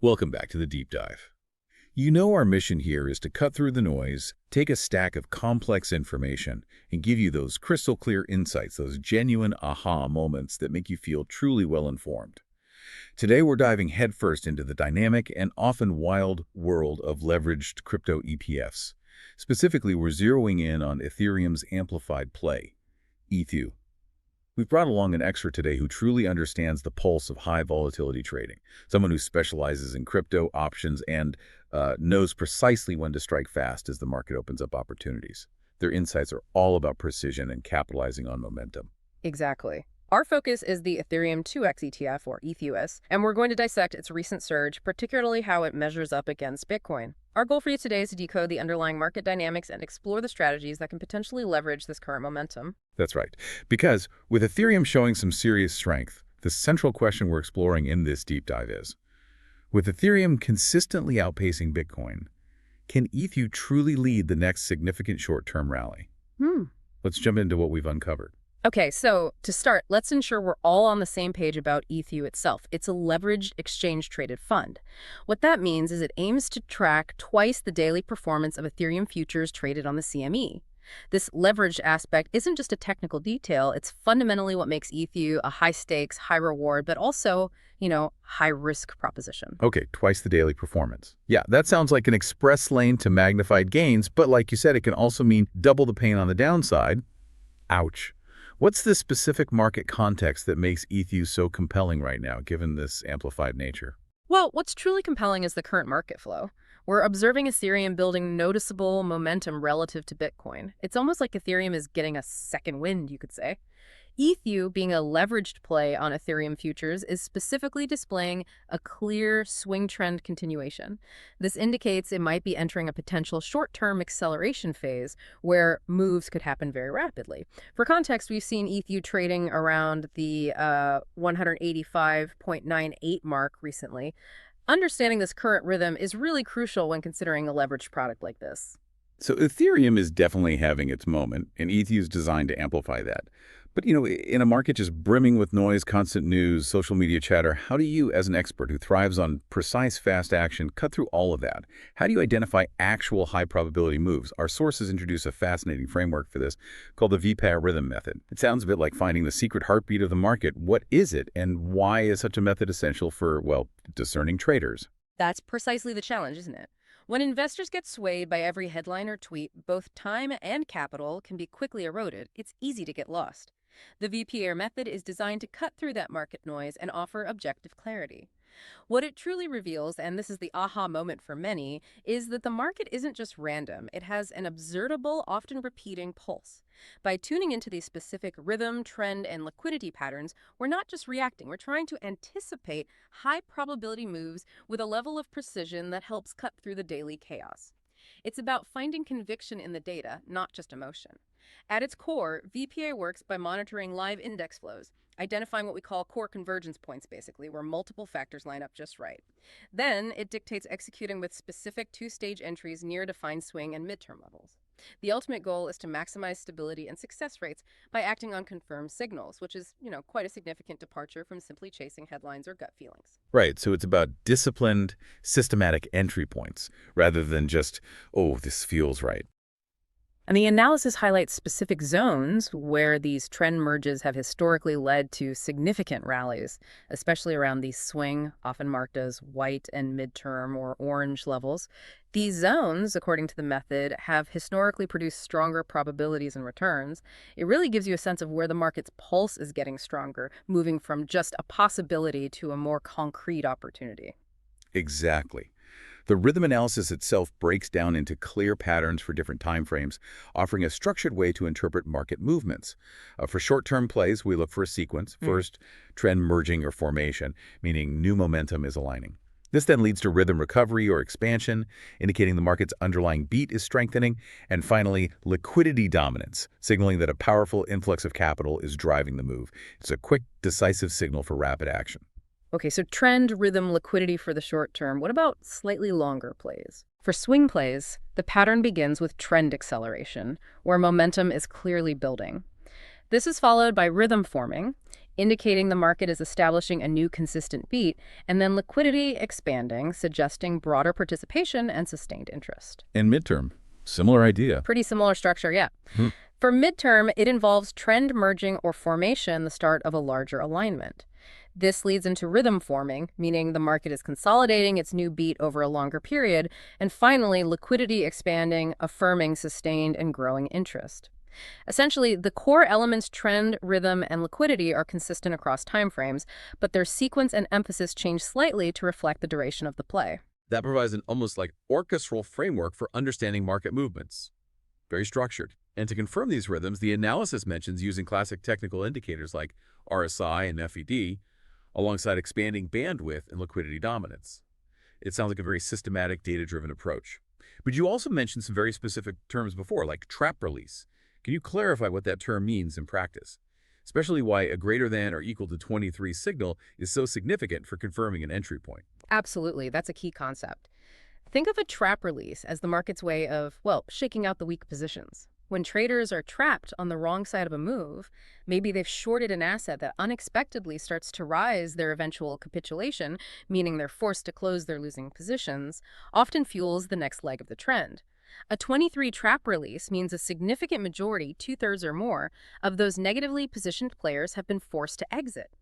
Welcome back to the Deep Dive. You know our mission here is to cut through the noise, take a stack of complex information, and give you those crystal clear insights, those genuine aha moments that make you feel truly well-informed. Today we're diving headfirst into the dynamic and often wild world of leveraged crypto ETFs. Specifically, we're zeroing in on Ethereum's amplified play, ETHU. We've brought along an expert today who truly understands the pulse of high-volatility trading, someone who specializes in crypto options and knows precisely when to strike fast as the market opens up opportunities. Their insights are all about precision and capitalizing on momentum. Exactly. Our focus is the Ethereum 2x ETF, or ETHUS, and we're going to dissect its recent surge, particularly how it measures up against Bitcoin. Our goal for you today is to decode the underlying market dynamics and explore the strategies that can potentially leverage this current momentum. That's right. Because with Ethereum showing some serious strength, the central question we're exploring in this deep dive is, with Ethereum consistently outpacing Bitcoin, can ETHU truly lead the next significant short-term rally? Let's jump into what we've uncovered. Okay, so to start, let's ensure we're all on the same page about ETHU itself. It's a leveraged exchange-traded fund. What that means is it aims to track twice the daily performance of Ethereum futures traded on the CME. This leveraged aspect isn't just a technical detail, it's fundamentally what makes ETHU a high-stakes, high-reward, but also, high-risk proposition. Okay, twice the daily performance. Yeah, that sounds like an express lane to magnified gains, but like you said, it can also mean double the pain on the downside. Ouch. What's the specific market context that makes ETHU so compelling right now, given this amplified nature? Well, what's truly compelling is the current market flow. We're observing Ethereum building noticeable momentum relative to Bitcoin. It's almost like Ethereum is getting a second wind, you could say. ETHU, being a leveraged play on Ethereum futures, is specifically displaying a clear swing trend continuation. This indicates it might be entering a potential short-term acceleration phase where moves could happen very rapidly. For context, we've seen ETHU trading around the 185.98 mark recently. Understanding this current rhythm is really crucial when considering a leveraged product like this. So Ethereum is definitely having its moment, and ETHU is designed to amplify that. But, in a market just brimming with noise, constant news, social media chatter, how do you, as an expert who thrives on precise, fast action, cut through all of that? How do you identify actual high-probability moves? Our sources introduce a fascinating framework for this called the VYRA rhythm method. It sounds a bit like finding the secret heartbeat of the market. What is it, and why is such a method essential for, discerning traders? That's precisely the challenge, isn't it? When investors get swayed by every headline or tweet, both time and capital can be quickly eroded. It's easy to get lost. The VYRA method is designed to cut through that market noise and offer objective clarity. What it truly reveals, and this is the aha moment for many, is that the market isn't just random. It has an observable, often repeating pulse. By tuning into these specific rhythm, trend, and liquidity patterns, we're not just reacting. We're trying to anticipate high-probability moves with a level of precision that helps cut through the daily chaos. It's about finding conviction in the data, not just emotion. At its core, VPA works by monitoring live index flows, identifying what we call core convergence points, basically, where multiple factors line up just right. Then, it dictates executing with specific two-stage entries near defined swing and midterm levels. The ultimate goal is to maximize stability and success rates by acting on confirmed signals, which is, quite a significant departure from simply chasing headlines or gut feelings. Right, so it's about disciplined, systematic entry points, rather than just, oh, this feels right. And the analysis highlights specific zones where these trend merges have historically led to significant rallies, especially around these swing, often marked as white and midterm or orange levels. These zones, according to the method, have historically produced stronger probabilities and returns. It really gives you a sense of where the market's pulse is getting stronger, moving from just a possibility to a more concrete opportunity. Exactly. The rhythm analysis itself breaks down into clear patterns for different time frames, offering a structured way to interpret market movements. For short-term plays, we look for a sequence. First, trend merging or formation, meaning new momentum is aligning. This then leads to rhythm recovery or expansion, indicating the market's underlying beat is strengthening. And finally, liquidity dominance, signaling that a powerful influx of capital is driving the move. It's a quick, decisive signal for rapid action. Okay, so trend, rhythm, liquidity for the short term. What about slightly longer plays? For swing plays, the pattern begins with trend acceleration, where momentum is clearly building. This is followed by rhythm forming. indicating the market is establishing a new consistent beat, and then liquidity expanding, suggesting broader participation and sustained interest. And midterm, similar idea. Pretty similar structure, yeah. Hmm. For midterm, it involves trend merging or formation, the start of a larger alignment. This leads into rhythm forming, meaning the market is consolidating its new beat over a longer period, and finally, liquidity expanding, affirming sustained and growing interest. Essentially, the core elements trend, rhythm, and liquidity are consistent across timeframes, but their sequence and emphasis change slightly to reflect the duration of the play. That provides an almost like orchestral framework for understanding market movements. Very structured. And to confirm these rhythms, the analysis mentions using classic technical indicators like RSI and FED, alongside expanding bandwidth and liquidity dominance. It sounds like a very systematic, data-driven approach. But you also mentioned some very specific terms before, like trap release. Can you clarify what that term means in practice? Especially why a greater than or equal to 23 signal is so significant for confirming an entry point. Absolutely, that's a key concept. Think of a trap release as the market's way of, well, shaking out the weak positions. When traders are trapped on the wrong side of a move, maybe they've shorted an asset that unexpectedly starts to rise, their eventual capitulation, meaning they're forced to close their losing positions, often fuels the next leg of the trend. A 23 trap release means a significant majority, 2/3 or more, of those negatively positioned players have been forced to exit.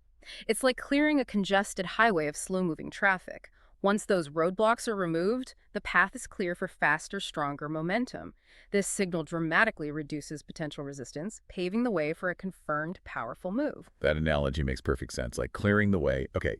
It's like clearing a congested highway of slow-moving traffic. Once those roadblocks are removed, the path is clear for faster, stronger momentum. This signal dramatically reduces potential resistance, paving the way for a confirmed powerful move. That analogy makes perfect sense, like clearing the way. Okay,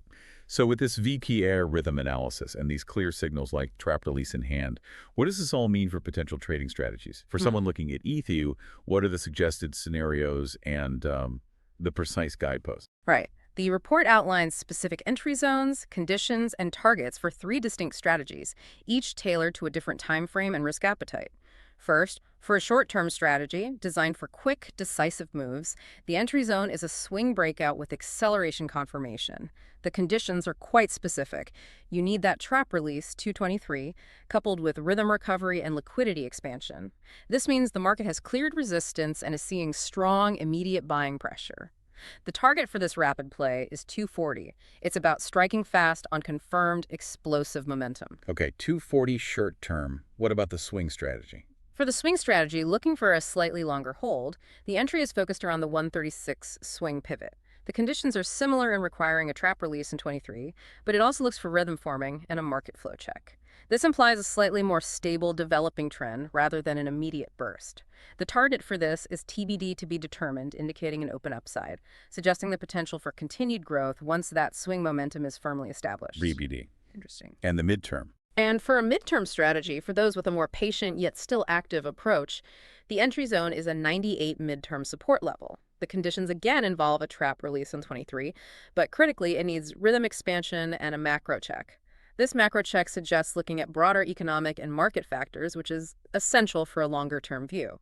so with this VKR rhythm analysis and these clear signals like trap release in hand, what does this all mean for potential trading strategies? For someone looking at ETHU, what are the suggested scenarios and the precise guideposts? Right. The report outlines specific entry zones, conditions, and targets for 3 distinct strategies, each tailored to a different time frame and risk appetite. First, for a short-term strategy designed for quick, decisive moves, the entry zone is a swing breakout with acceleration confirmation. The conditions are quite specific. You need that trap release, 223, coupled with rhythm recovery and liquidity expansion. This means the market has cleared resistance and is seeing strong, immediate buying pressure. The target for this rapid play is 240. It's about striking fast on confirmed, explosive momentum. Okay, 240 short term. What about the swing strategy? For the swing strategy, looking for a slightly longer hold, the entry is focused around the 136 swing pivot. The conditions are similar in requiring a trap release in 23, but it also looks for rhythm forming and a market flow check. This implies a slightly more stable developing trend rather than an immediate burst. The target for this is TBD to be determined, indicating an open upside, suggesting the potential for continued growth once that swing momentum is firmly established. BBD. Interesting. And the midterm. And for a midterm strategy, for those with a more patient yet still active approach, the entry zone is a 98 midterm support level. The conditions again involve a trap release on 23, but critically it needs rhythm expansion and a macro check. This macro check suggests looking at broader economic and market factors, which is essential for a longer-term view.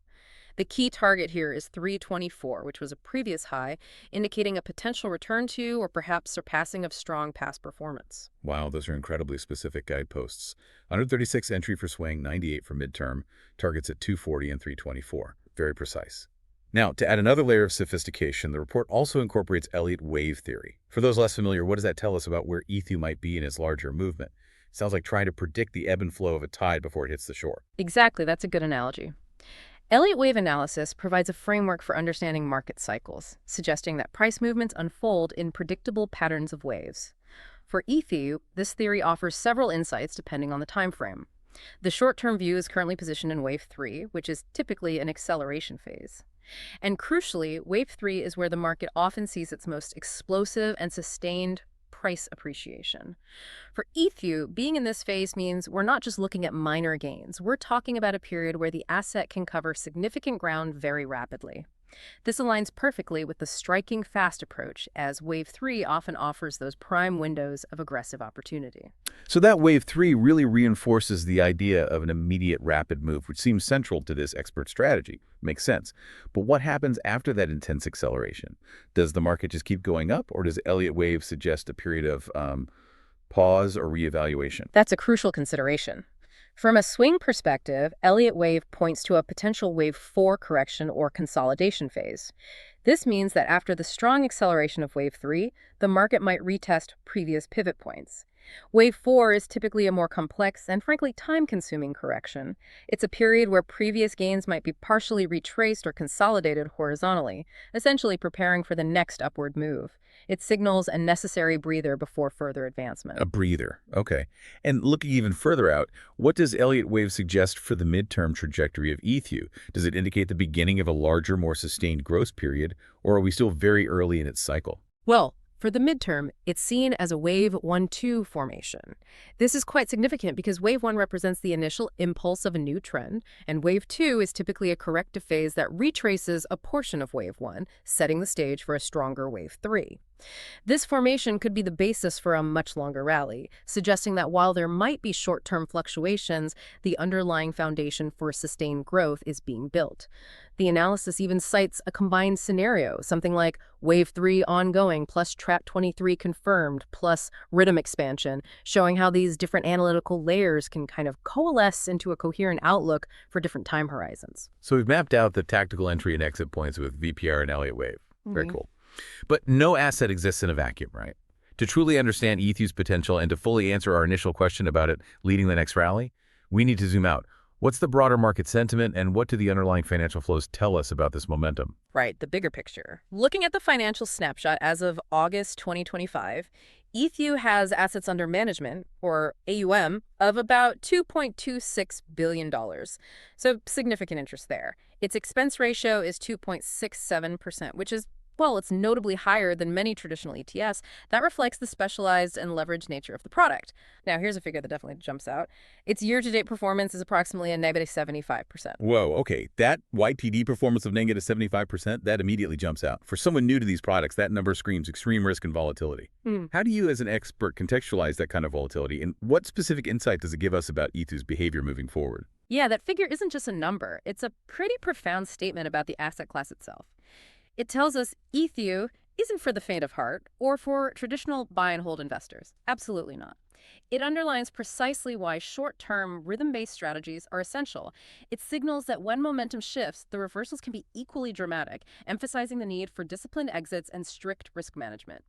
The key target here is 324, which was a previous high, indicating a potential return to or perhaps surpassing of strong past performance. Wow, those are incredibly specific guideposts. 136 entry for swing, 98 for midterm, targets at 240 and 324. Very precise. Now, to add another layer of sophistication, the report also incorporates Elliott wave theory. For those less familiar, what does that tell us about where ETHU might be in its larger movement? It sounds like trying to predict the ebb and flow of a tide before it hits the shore. Exactly, that's a good analogy. Elliott wave analysis provides a framework for understanding market cycles, suggesting that price movements unfold in predictable patterns of waves. For ETHU, this theory offers several insights depending on the time frame. The short-term view is currently positioned in wave 3, which is typically an acceleration phase. And crucially, wave 3 is where the market often sees its most explosive and sustained price appreciation. For ETHU, being in this phase means we're not just looking at minor gains. We're talking about a period where the asset can cover significant ground very rapidly. This aligns perfectly with the striking fast approach, as Wave 3 often offers those prime windows of aggressive opportunity. So that Wave 3 really reinforces the idea of an immediate rapid move, which seems central to this expert strategy. Makes sense. But what happens after that intense acceleration? Does the market just keep going up, or does Elliott wave suggest a period of pause or reevaluation? That's a crucial consideration. From a swing perspective, Elliott wave points to a potential wave 4 correction or consolidation phase. This means that after the strong acceleration of wave 3, the market might retest previous pivot points. Wave 4 is typically a more complex and frankly time-consuming correction. It's a period where previous gains might be partially retraced or consolidated horizontally, essentially preparing for the next upward move. It signals a necessary breather before further advancement. A breather. Okay. And looking even further out, what does Elliott wave suggest for the midterm trajectory of ETHU? Does it indicate the beginning of a larger, more sustained growth period, or are we still very early in its cycle? Well, for the midterm, it's seen as a wave 1-2 formation. This is quite significant because wave 1 represents the initial impulse of a new trend, and wave 2 is typically a corrective phase that retraces a portion of wave 1, setting the stage for a stronger wave 3. This formation could be the basis for a much longer rally, suggesting that while there might be short-term fluctuations, the underlying foundation for sustained growth is being built. The analysis even cites a combined scenario, something like wave 3 ongoing plus trap 23 confirmed plus rhythm expansion, showing how these different analytical layers can kind of coalesce into a coherent outlook for different time horizons. So we've mapped out the tactical entry and exit points with VPR and Elliott wave. Very cool. But no asset exists in a vacuum, right? To truly understand ETHU's potential and to fully answer our initial question about it leading the next rally, we need to zoom out. What's the broader market sentiment and what do the underlying financial flows tell us about this momentum? Right, the bigger picture. Looking at the financial snapshot as of August 2025, ETHU has assets under management, or AUM, of about $2.26 billion. So significant interest there. Its expense ratio is 2.67%, which is, well, it's notably higher than many traditional ETFs. That reflects the specialized and leveraged nature of the product. Now, here's a figure that definitely jumps out. Its year-to-date performance is approximately a negative 75%. Whoa, okay. That YTD performance of negative 75%, that immediately jumps out. For someone new to these products, that number screams extreme risk and volatility. How do you, as an expert, contextualize that kind of volatility, and what specific insight does it give us about ETHU's behavior moving forward? Yeah, that figure isn't just a number. It's a pretty profound statement about the asset class itself. It tells us ETHU isn't for the faint of heart or for traditional buy-and-hold investors. Absolutely not. It underlines precisely why short-term, rhythm-based strategies are essential. It signals that when momentum shifts, the reversals can be equally dramatic, emphasizing the need for disciplined exits and strict risk management.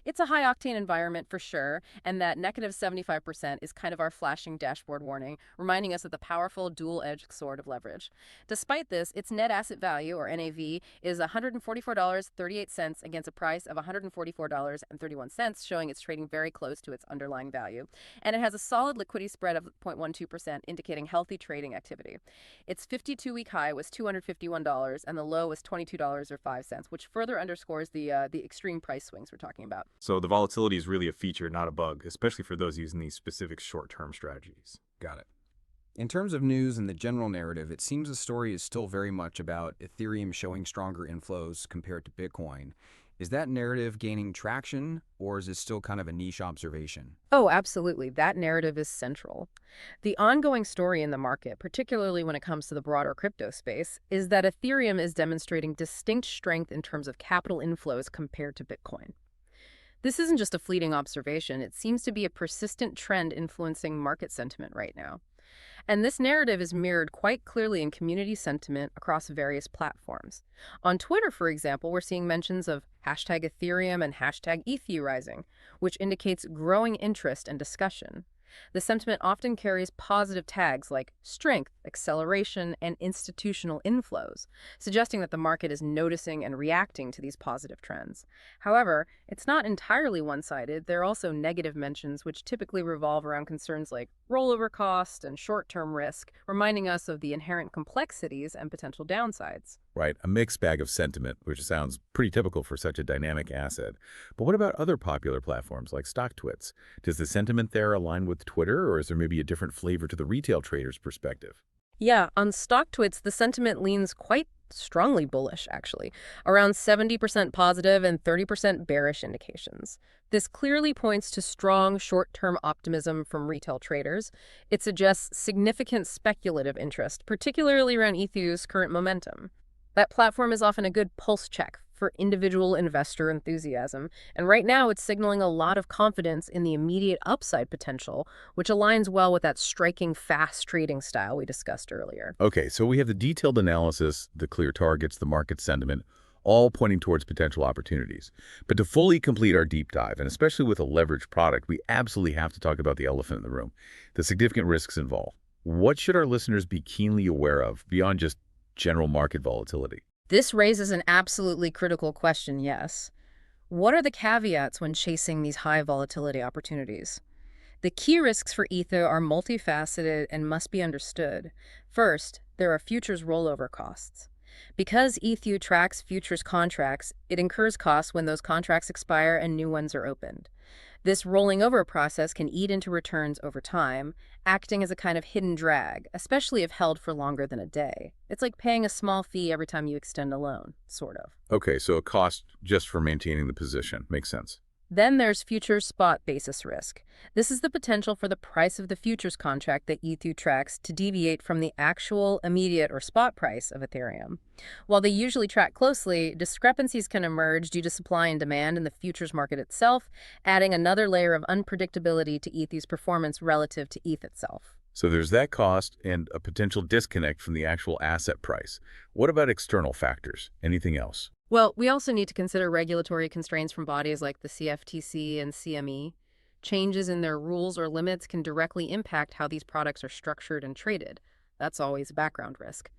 It's a high-octane environment for sure, and that negative 75% is kind of our flashing dashboard warning, reminding us of the powerful dual-edged sword of leverage. Despite this, its net asset value, or NAV, is $144.38 against a price of $144.31, showing it's trading very close to its underlying value. And it has a solid liquidity spread of 0.12%, indicating healthy trading activity. Its 52-week high was $251, and the low was $22.05, which further underscores the extreme price swings we're talking about. So the volatility is really a feature, not a bug, especially for those using these specific short-term strategies. Got it. In terms of news and the general narrative, it seems the story is still very much about Ethereum showing stronger inflows compared to Bitcoin. Is that narrative gaining traction, or is it still kind of a niche observation? Oh, absolutely. That narrative is central. The ongoing story in the market, particularly when it comes to the broader crypto space, is that Ethereum is demonstrating distinct strength in terms of capital inflows compared to Bitcoin. This isn't just a fleeting observation. It seems to be a persistent trend influencing market sentiment right now. And this narrative is mirrored quite clearly in community sentiment across various platforms. On Twitter, for example, we're seeing mentions of hashtag Ethereum and hashtag ETHU rising, which indicates growing interest and discussion. The sentiment often carries positive tags like strength, acceleration, and institutional inflows, suggesting that the market is noticing and reacting to these positive trends. However, it's not entirely one-sided. There are also negative mentions, which typically revolve around concerns like rollover cost and short-term risk, reminding us of the inherent complexities and potential downsides. Right, a mixed bag of sentiment, which sounds pretty typical for such a dynamic asset. But what about other popular platforms like StockTwits? Does the sentiment there align with Twitter, or is there maybe a different flavor to the retail trader's perspective? Yeah, on StockTwits, the sentiment leans quite strongly bullish, actually, around 70% positive and 30% bearish indications. This clearly points to strong short-term optimism from retail traders. It suggests significant speculative interest, particularly around ETHU's current momentum. That platform is often a good pulse check for individual investor enthusiasm, and right now it's signaling a lot of confidence in the immediate upside potential, which aligns well with that striking fast trading style we discussed earlier. Okay, so we have the detailed analysis, the clear targets, the market sentiment, all pointing towards potential opportunities. But to fully complete our deep dive, and especially with a leveraged product, we absolutely have to talk about the elephant in the room, the significant risks involved. What should our listeners be keenly aware of beyond just general market volatility? This raises an absolutely critical question, yes. What are the caveats when chasing these high volatility opportunities? The key risks for ETHU are multifaceted and must be understood. First, there are futures rollover costs. Because ETHU tracks futures contracts, it incurs costs when those contracts expire and new ones are opened. This rolling over process can eat into returns over time, acting as a kind of hidden drag, especially if held for longer than a day. It's like paying a small fee every time you extend a loan, sort of. Okay, so a cost just for maintaining the position. Makes sense. Then there's futures spot basis risk. This is the potential for the price of the futures contract that ETHU tracks to deviate from the actual, immediate, or spot price of Ethereum. While they usually track closely, discrepancies can emerge due to supply and demand in the futures market itself, adding another layer of unpredictability to ETHU's performance relative to ETH itself. So there's that cost and a potential disconnect from the actual asset price. What about external factors? Anything else? Well, we also need to consider regulatory constraints from bodies like the CFTC and CME. Changes in their rules or limits can directly impact how these products are structured and traded. That's always a background risk.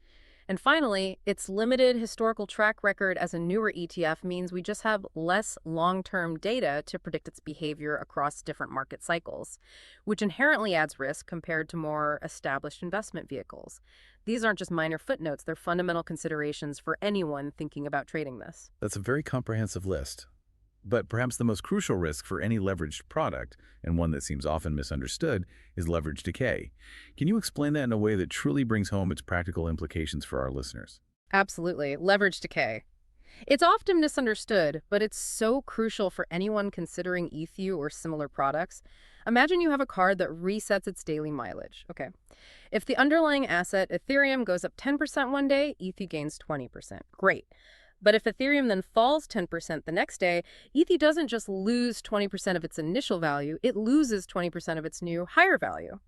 And finally, its limited historical track record as a newer ETF means we just have less long-term data to predict its behavior across different market cycles, which inherently adds risk compared to more established investment vehicles. These aren't just minor footnotes, they're fundamental considerations for anyone thinking about trading this. That's a very comprehensive list. But perhaps the most crucial risk for any leveraged product, and one that seems often misunderstood, is leverage decay. Can you explain that in a way that truly brings home its practical implications for our listeners? Absolutely. Leverage decay. It's often misunderstood, but it's so crucial for anyone considering ETHU or similar products. Imagine you have a card that resets its daily mileage. Okay. If the underlying asset, Ethereum, goes up 10% one day, ETHU gains 20%. Great. But if Ethereum then falls 10% the next day, ETHU doesn't just lose 20% of its initial value, it loses 20% of its new higher value.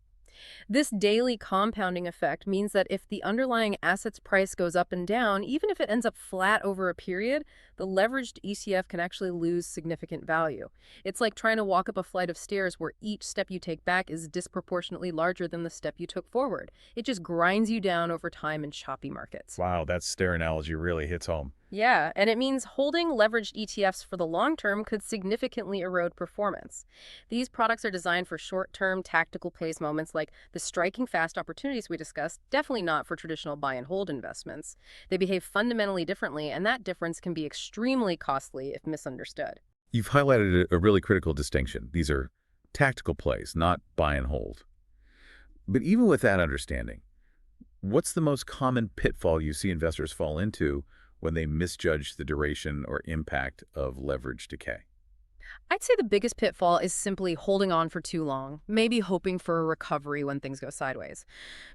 This daily compounding effect means that if the underlying asset's price goes up and down, even if it ends up flat over a period, the leveraged ETF can actually lose significant value. It's like trying to walk up a flight of stairs where each step you take back is disproportionately larger than the step you took forward. It just grinds you down over time in choppy markets. Wow, that stair analogy really hits home. Yeah, and it means holding leveraged ETFs for the long term could significantly erode performance. These products are designed for short-term tactical plays moments like the striking fast opportunities we discussed, definitely not for traditional buy and hold investments. They behave fundamentally differently, and that difference can be extremely costly if misunderstood. You've highlighted a really critical distinction. These are tactical plays, not buy and hold. But even with that understanding, what's the most common pitfall you see investors fall into when they misjudge the duration or impact of leverage decay? I'd say the biggest pitfall is simply holding on for too long, maybe hoping for a recovery when things go sideways.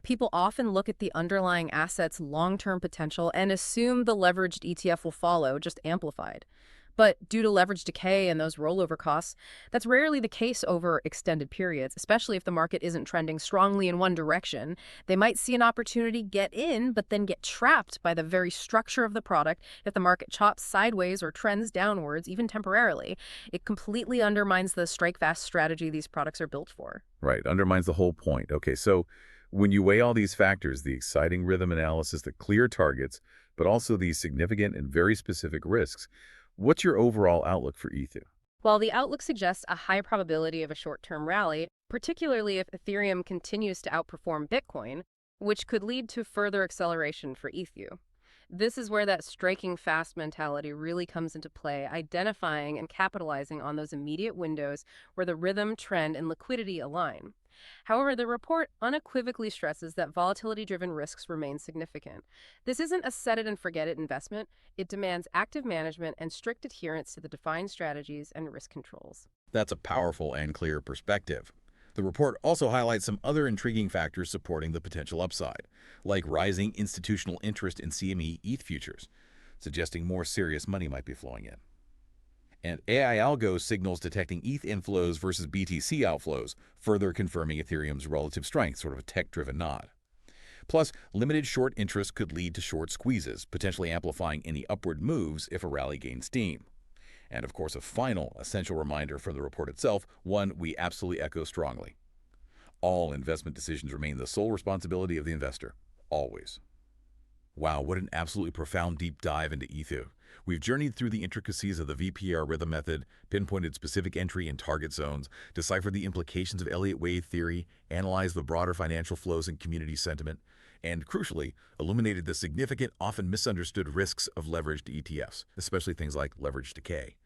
People often look at the underlying asset's long-term potential and assume the leveraged ETF will follow, just amplified. But due to leverage decay and those rollover costs, that's rarely the case over extended periods, especially if the market isn't trending strongly in one direction. They might see an opportunity, get in, but then get trapped by the very structure of the product. If the market chops sideways or trends downwards, even temporarily, it completely undermines the strike-fast strategy these products are built for. Right, undermines the whole point. Okay, so when you weigh all these factors, the exciting rhythm analysis, the clear targets, but also these significant and very specific risks, what's your overall outlook for ETHU? While the outlook suggests a high probability of a short-term rally, particularly if Ethereum continues to outperform Bitcoin, which could lead to further acceleration for ETHU. This is where that striking fast mentality really comes into play, identifying and capitalizing on those immediate windows where the rhythm, trend, and liquidity align. However, the report unequivocally stresses that volatility-driven risks remain significant. This isn't a set-it-and-forget-it investment. It demands active management and strict adherence to the defined strategies and risk controls. That's a powerful and clear perspective. The report also highlights some other intriguing factors supporting the potential upside, like rising institutional interest in CME ETH futures. suggesting more serious money might be flowing in. And AI algo signals detecting ETH inflows versus BTC outflows, further confirming Ethereum's relative strength, sort of a tech-driven nod. Plus, limited short interest could lead to short squeezes, potentially amplifying any upward moves if a rally gains steam. And of course, a final essential reminder from the report itself, one we absolutely echo strongly. All investment decisions remain the sole responsibility of the investor, always. Wow, what an absolutely profound deep dive into ETHU. We've journeyed through the intricacies of the VPR rhythm method, pinpointed specific entry and target zones, deciphered the implications of Elliott wave theory, analyzed the broader financial flows and community sentiment, and crucially, illuminated the significant, often misunderstood risks of leveraged ETFs, especially things like leverage decay.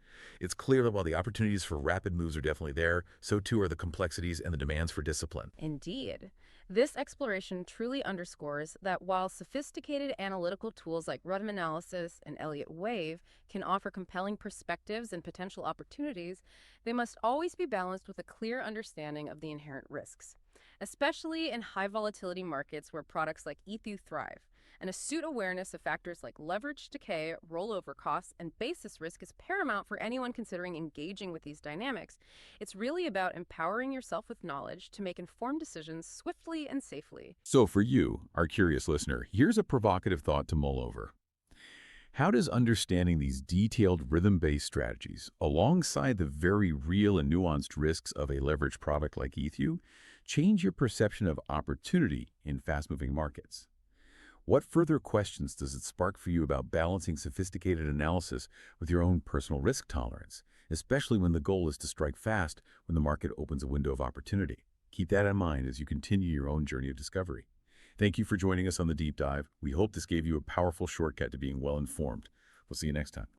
It's clear that while the opportunities for rapid moves are definitely there, so too are the complexities and the demands for discipline. Indeed. This exploration truly underscores that while sophisticated analytical tools like rhythm analysis and Elliott wave can offer compelling perspectives and potential opportunities, they must always be balanced with a clear understanding of the inherent risks, especially in high-volatility markets where products like ETHU thrive. An astute awareness of factors like leverage decay, rollover costs, and basis risk is paramount for anyone considering engaging with these dynamics. It's really about empowering yourself with knowledge to make informed decisions swiftly and safely. So for you, our curious listener, here's a provocative thought to mull over. How does understanding these detailed rhythm-based strategies, alongside the very real and nuanced risks of a leveraged product like ETHU, change your perception of opportunity in fast-moving markets? What further questions does it spark for you about balancing sophisticated analysis with your own personal risk tolerance, especially when the goal is to strike fast when the market opens a window of opportunity? Keep that in mind as you continue your own journey of discovery. Thank you for joining us on the Deep Dive. We hope this gave you a powerful shortcut to being well informed. We'll see you next time.